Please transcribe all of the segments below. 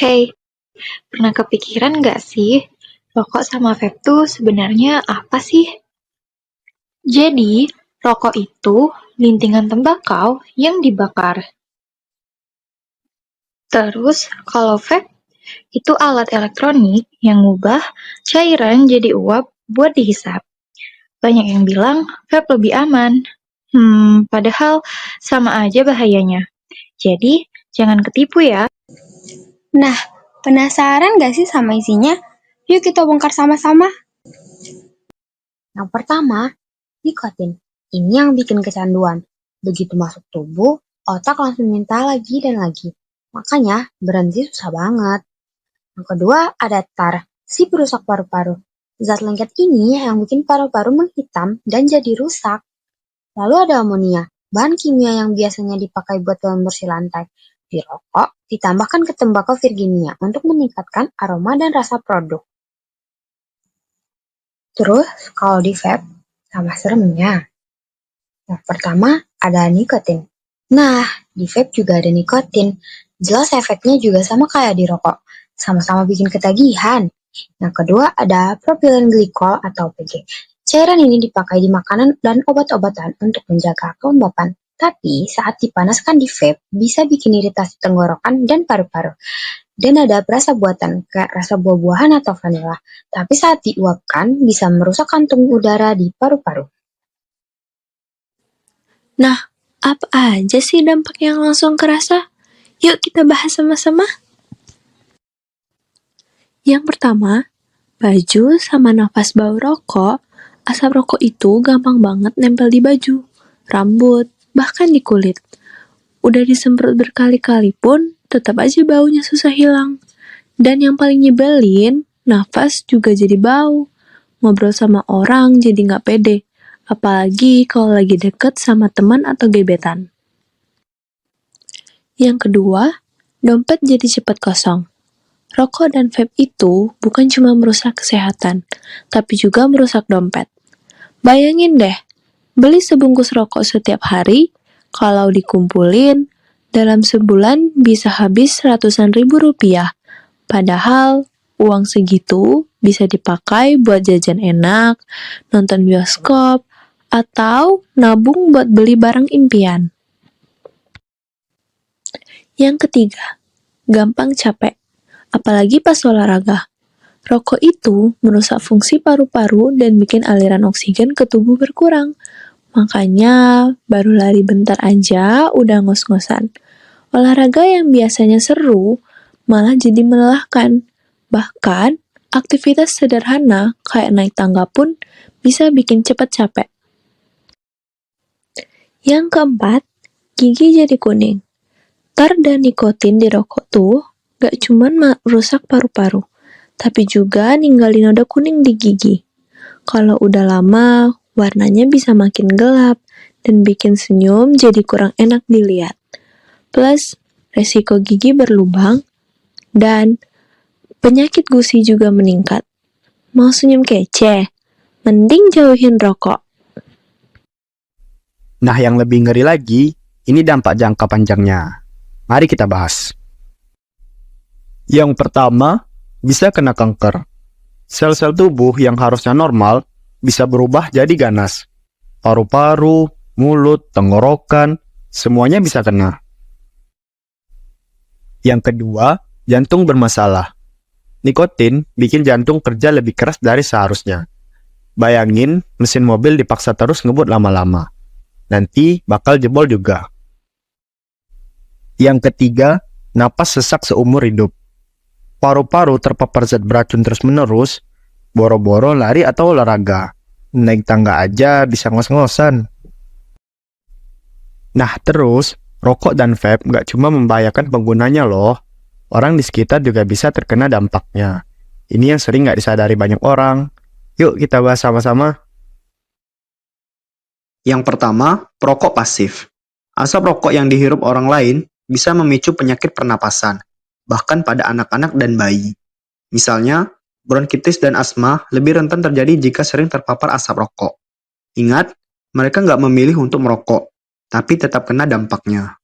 Hey, pernah kepikiran nggak sih, rokok sama vape tuh sebenarnya apa sih? Jadi, rokok itu lintingan tembakau yang dibakar. Terus, kalau vape itu alat elektronik yang ngubah cairan jadi uap buat dihisap. Banyak yang bilang vape lebih aman. Padahal sama aja bahayanya. Jadi, jangan ketipu ya. Nah, penasaran gak sih sama isinya? Yuk kita bongkar sama-sama. Yang pertama, nikotin. Ini yang bikin kecanduan. Begitu masuk tubuh, otak langsung minta lagi dan lagi. Makanya berhenti susah banget. Yang kedua, ada tar, si perusak paru-paru. Zat lengket ini yang bikin paru-paru menghitam dan jadi rusak. Lalu ada amonia, bahan kimia yang biasanya dipakai buat pembersih lantai. Di rokok, ditambahkan ke tembakau Virginia untuk meningkatkan aroma dan rasa produk. Terus, kalau di vape, sama seremnya. Yang pertama, ada nikotin. Nah, di vape juga ada nikotin. Jelas efeknya juga sama kayak di rokok. Sama-sama bikin ketagihan. Yang kedua, ada propylen glikol atau PG. Cairan ini dipakai di makanan dan obat-obatan untuk menjaga kelembapan. Tapi saat dipanaskan di vape, bisa bikin iritasi tenggorokan dan paru-paru. Dan ada rasa buatan, kayak rasa buah-buahan atau vanila. Tapi saat diuapkan, bisa merusak kantung udara di paru-paru. Nah, apa aja sih dampak yang langsung kerasa? Yuk kita bahas sama-sama. Yang pertama, baju sama nafas bau rokok. Asap rokok itu gampang banget nempel di baju, rambut, bahkan di kulit. Udah disemprot berkali-kali pun, tetap aja baunya susah hilang. Dan yang paling nyebelin, nafas juga jadi bau. Ngobrol sama orang jadi nggak pede. Apalagi kalau lagi deket sama teman atau gebetan. Yang kedua, dompet jadi cepat kosong. Rokok dan vape itu bukan cuma merusak kesehatan, tapi juga merusak dompet. Bayangin deh, beli sebungkus rokok setiap hari, kalau dikumpulin, dalam sebulan bisa habis ratusan ribu rupiah. Padahal, uang segitu bisa dipakai buat jajan enak, nonton bioskop, atau nabung buat beli barang impian. Yang ketiga, gampang capek, apalagi pas olahraga. Rokok itu merusak fungsi paru-paru dan bikin aliran oksigen ke tubuh berkurang. Makanya, baru lari bentar aja udah ngos-ngosan. Olahraga yang biasanya seru, malah jadi melelahkan. Bahkan, aktivitas sederhana kayak naik tangga pun bisa bikin cepat capek. Yang keempat, gigi jadi kuning. Tar dan nikotin di rokok tuh gak cuman merusak paru-paru, tapi juga ninggalin noda kuning di gigi. Kalau udah lama, warnanya bisa makin gelap dan bikin senyum jadi kurang enak dilihat. Plus, resiko gigi berlubang dan penyakit gusi juga meningkat. Mau senyum kece? Mending jauhin rokok. Nah, yang lebih ngeri lagi, ini dampak jangka panjangnya. Mari kita bahas. Yang pertama, bisa kena kanker. Sel-sel tubuh yang harusnya normal bisa berubah jadi ganas. Paru-paru, mulut, tenggorokan, semuanya bisa kena. Yang kedua, jantung bermasalah. Nikotin bikin jantung kerja lebih keras dari seharusnya. Bayangin, mesin mobil dipaksa terus ngebut lama-lama. Nanti bakal jebol juga. Yang ketiga, napas sesak seumur hidup. Paru-paru terpapar zat beracun terus-menerus, boro-boro lari atau olahraga. Naik tangga aja bisa ngos-ngosan. Nah terus, rokok dan vape gak cuma membahayakan penggunanya loh. Orang di sekitar juga bisa terkena dampaknya. Ini yang sering gak disadari banyak orang. Yuk kita bahas sama-sama. Yang pertama, perokok pasif. Asap rokok yang dihirup orang lain bisa memicu penyakit pernapasan, bahkan pada anak-anak dan bayi. Misalnya, bronkitis dan asma lebih rentan terjadi jika sering terpapar asap rokok. Ingat, mereka nggak memilih untuk merokok, tapi tetap kena dampaknya.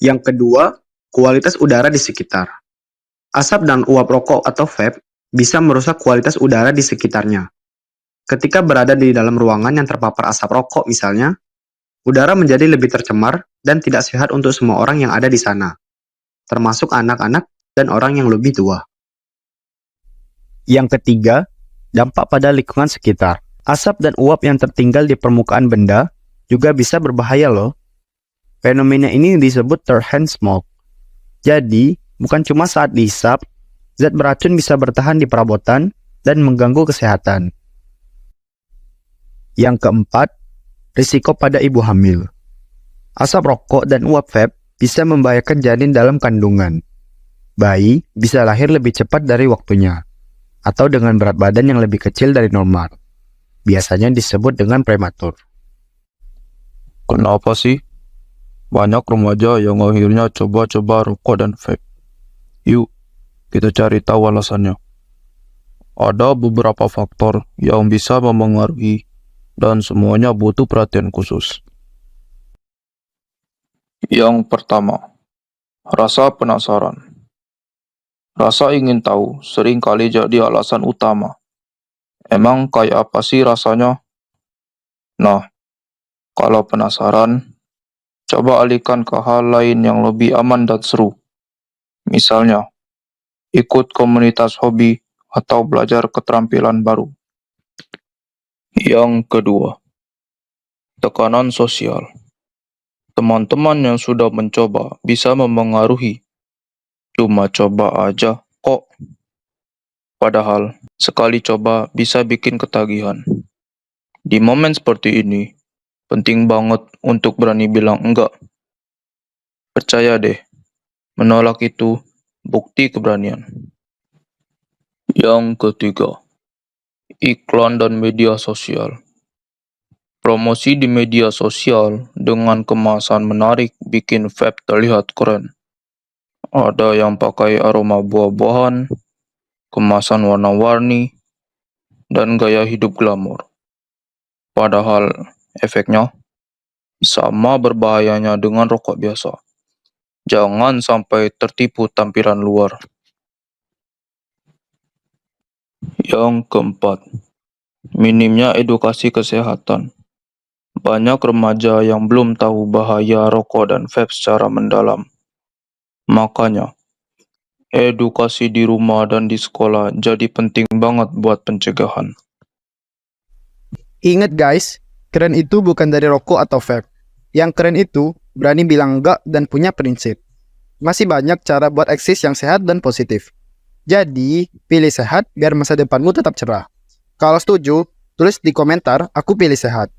Yang kedua, kualitas udara di sekitar. Asap dan uap rokok atau vape bisa merusak kualitas udara di sekitarnya. Ketika berada di dalam ruangan yang terpapar asap rokok misalnya, udara menjadi lebih tercemar dan tidak sehat untuk semua orang yang ada di sana, termasuk anak-anak dan orang yang lebih tua. Yang ketiga, dampak pada lingkungan sekitar. Asap dan uap yang tertinggal di permukaan benda juga bisa berbahaya loh. Fenomena ini disebut third-hand smoke. Jadi, bukan cuma saat dihisap, zat beracun bisa bertahan di perabotan dan mengganggu kesehatan. Yang keempat, risiko pada ibu hamil. Asap rokok dan uap vape bisa membahayakan janin dalam kandungan. Bayi bisa lahir lebih cepat dari waktunya, atau dengan berat badan yang lebih kecil dari normal. Biasanya disebut dengan prematur. Kenapa sih? Banyak remaja yang akhirnya coba-coba rokok dan vape. Yuk, kita cari tahu alasannya. Ada beberapa faktor yang bisa memengaruhi dan semuanya butuh perhatian khusus. Yang pertama, rasa penasaran. Rasa ingin tahu sering kali jadi alasan utama. Emang kayak apa sih rasanya? Nah, kalau penasaran, coba alihkan ke hal lain yang lebih aman dan seru. Misalnya, ikut komunitas hobi atau belajar keterampilan baru. Yang kedua, tekanan sosial. Teman-teman yang sudah mencoba bisa memengaruhi. Cuma coba aja kok. Padahal, sekali coba bisa bikin ketagihan. Di momen seperti ini, penting banget untuk berani bilang enggak. Percaya deh, menolak itu bukti keberanian. Yang ketiga, iklan dan media sosial. Promosi di media sosial dengan kemasan menarik bikin vape terlihat keren. Ada yang pakai aroma buah-buahan, kemasan warna-warni, dan gaya hidup glamor. Padahal efeknya sama berbahayanya dengan rokok biasa. Jangan sampai tertipu tampilan luar. Yang keempat, minimnya edukasi kesehatan. Banyak remaja yang belum tahu bahaya rokok dan vape secara mendalam. Makanya, edukasi di rumah dan di sekolah jadi penting banget buat pencegahan. Ingat guys, keren itu bukan dari rokok atau vape. Yang keren itu berani bilang enggak dan punya prinsip. Masih banyak cara buat eksis yang sehat dan positif. Jadi, pilih sehat biar masa depanmu tetap cerah. Kalau setuju, tulis di komentar, aku pilih sehat.